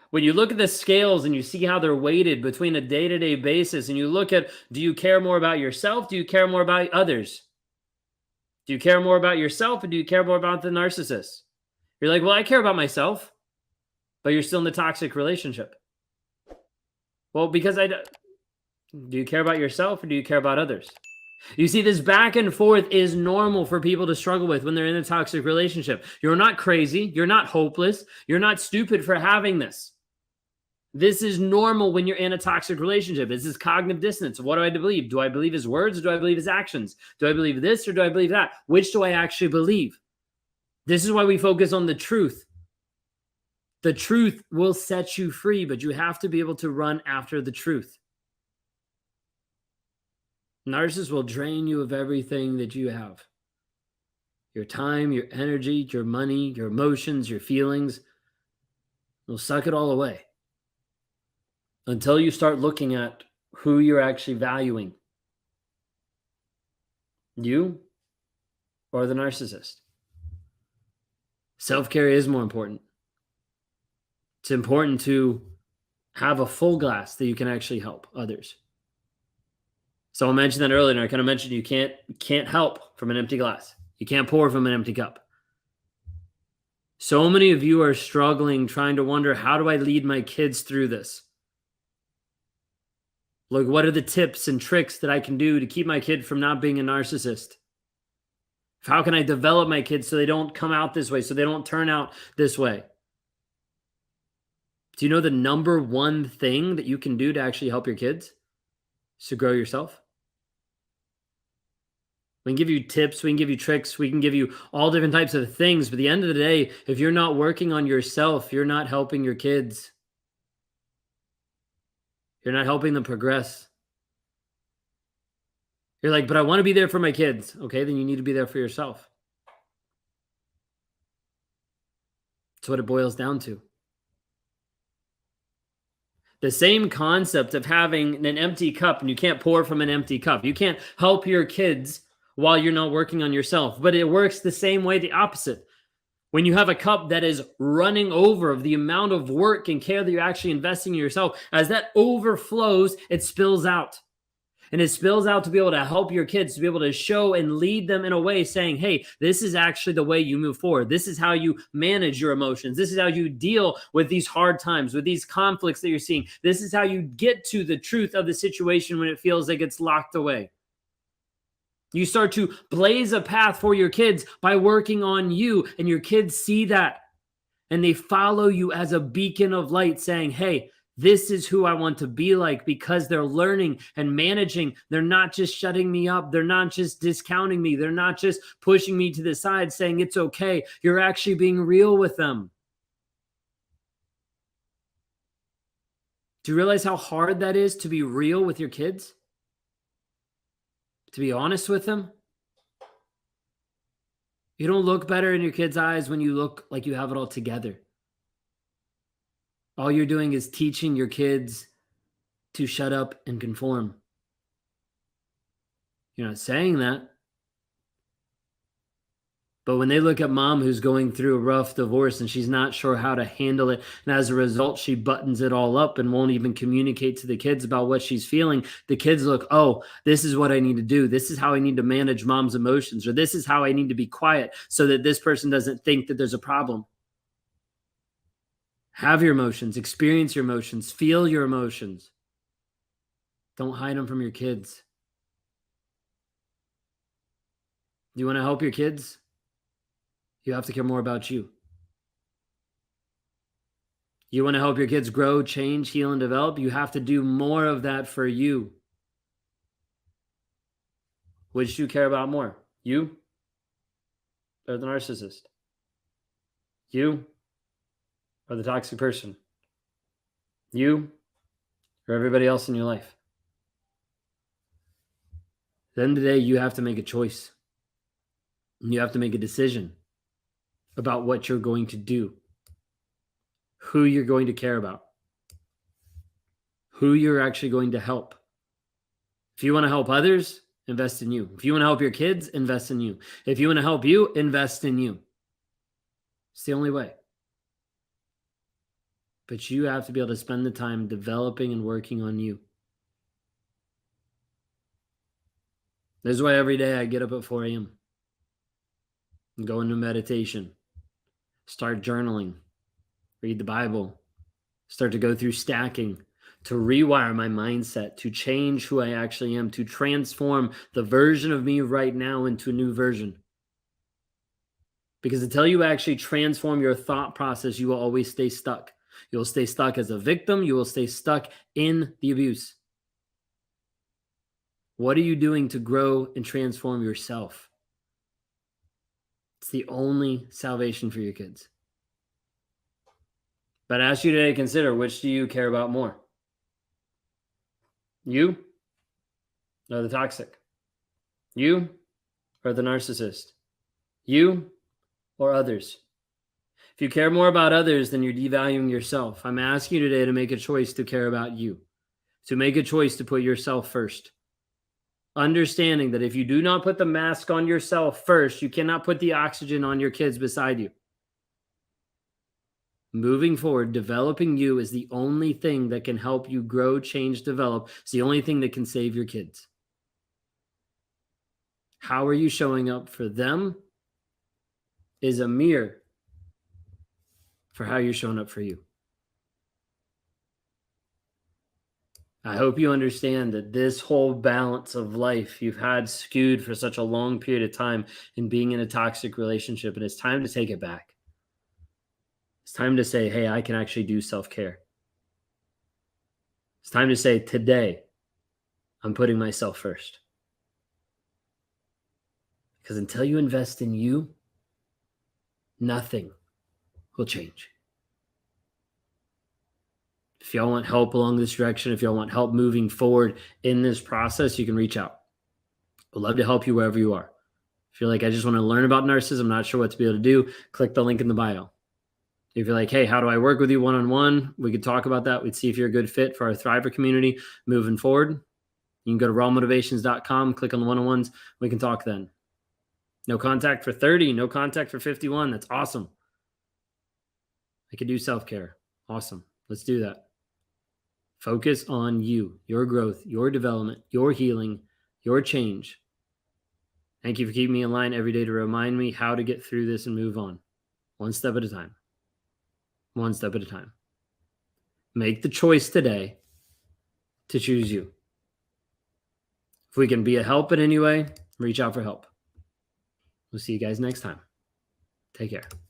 When you look at the scales and you see how they're weighted between a day-to-day basis, and you look at, do you care more about yourself? Do you care more about others? Do you care more about yourself, or do you care more about the narcissist? You're like, well, I care about myself, but you're still in the toxic relationship. Well, because do you care about yourself, or do you care about others? You see, this back and forth is normal for people to struggle with when they're in a toxic relationship. You're not crazy. You're not hopeless. You're not stupid for having this. This is normal when you're in a toxic relationship. This is cognitive dissonance. What do I believe? Do I believe his words, or do I believe his actions? Do I believe this, or do I believe that? Which do I actually believe? This is why we focus on the truth. The truth will set you free, but you have to be able to run after the truth. Narcissists will drain you of everything that you have. Your time, your energy, your money, your emotions, your feelings. They'll suck it all away until you start looking at who you're actually valuing. You or the narcissist. Self-care is more important. It's important to have a full glass that you can actually help others. So I mentioned that earlier, and I kind of mentioned you can't help from an empty glass. You can't pour from an empty cup. So many of you are struggling, trying to wonder, how do I lead my kids through this? Like, what are the tips and tricks that I can do to keep my kid from not being a narcissist? How can I develop my kids so they don't come out this way, so they don't turn out this way? Do you know the number one thing that you can do to actually help your kids is to grow yourself? We can give you tips, we can give you tricks, we can give you all different types of things, but at the end of the day, if you're not working on yourself, you're not helping your kids. You're not helping them progress. You're like, but I want to be there for my kids. Okay, then you need to be there for yourself. That's what it boils down to. The same concept of having an empty cup, and you can't pour from an empty cup. You can't help your kids while you're not working on yourself. But it works the same way, the opposite. When you have a cup that is running over of the amount of work and care that you're actually investing in yourself, as that overflows, it spills out. And it spills out to be able to help your kids, to be able to show and lead them in a way saying, hey, this is actually the way you move forward. This is how you manage your emotions. This is how you deal with these hard times, with these conflicts that you're seeing. This is how you get to the truth of the situation when it feels like it's locked away. You start to blaze a path for your kids by working on you, and your kids see that, and they follow you as a beacon of light saying, hey, this is who I want to be like, because they're learning and managing. They're not just shutting me up. They're not just discounting me. They're not just pushing me to the side saying it's okay. You're actually being real with them. Do you realize how hard that is to be real with your kids? To be honest with them? You don't look better in your kids' eyes when you look like you have it all together. All you're doing is teaching your kids to shut up and conform. You're not saying that. But when they look at mom who's going through a rough divorce and she's not sure how to handle it, and as a result, she buttons it all up and won't even communicate to the kids about what she's feeling, the kids look, oh, this is what I need to do. This is how I need to manage mom's emotions, or this is how I need to be quiet so that this person doesn't think that there's a problem. Have your emotions, experience your emotions, feel your emotions. Don't hide them from your kids. You want to help your kids? You have to care more about you. You want to help your kids grow, change, heal, and develop? You have to do more of that for you. Which do you care about more? You or the narcissist? You or the toxic person? You or everybody else in your life? Then today you have to make a choice. And you have to make a decision about what you're going to do, who you're going to care about, who you're actually going to help. If you want to help others, invest in you. If you want to help your kids, invest in you. If you want to help you, invest in you. It's the only way. But you have to be able to spend the time developing and working on you. This is why every day I get up at 4 a.m. and go into meditation, start journaling, read the Bible, start to go through stacking, to rewire my mindset, to change who I actually am, to transform the version of me right now into a new version. Because until you actually transform your thought process, you will always stay stuck. You'll stay stuck as a victim. You will stay stuck in the abuse. What are you doing to grow and transform yourself? It's the only salvation for your kids. But I ask you today to consider, which do you care about more? You or the toxic? You or the narcissist? You or others? If you care more about others, then you're devaluing yourself. I'm asking you today to make a choice to care about you, to make a choice to put yourself first. Understanding that if you do not put the mask on yourself first, you cannot put the oxygen on your kids beside you. Moving forward, developing you is the only thing that can help you grow, change, develop. It's the only thing that can save your kids. How are you showing up for them is a mirror for how you're showing up for you. I hope you understand that this whole balance of life you've had skewed for such a long period of time in being in a toxic relationship, and it's time to take it back. It's time to say, hey, I can actually do self-care. It's time to say, today, I'm putting myself first. Because until you invest in you, nothing will change. If y'all want help along this direction, if y'all want help moving forward in this process, you can reach out. I'd love to help you wherever you are. If you're like, I just want to learn about narcissism, I'm not sure what to be able to do, click the link in the bio. If you're like, hey, how do I work with you one-on-one? We could talk about that. We'd see if you're a good fit for our Thriver community moving forward. You can go to rawmotivations.com, click on the one-on-ones. We can talk then. No contact for 30, no contact for 51. That's awesome. I could do self-care. Awesome. Let's do that. Focus on you, your growth, your development, your healing, your change. Thank you for keeping me in line every day to remind me how to get through this and move on. One step at a time. One step at a time. Make the choice today to choose you. If we can be a help in any way, reach out for help. We'll see you guys next time. Take care.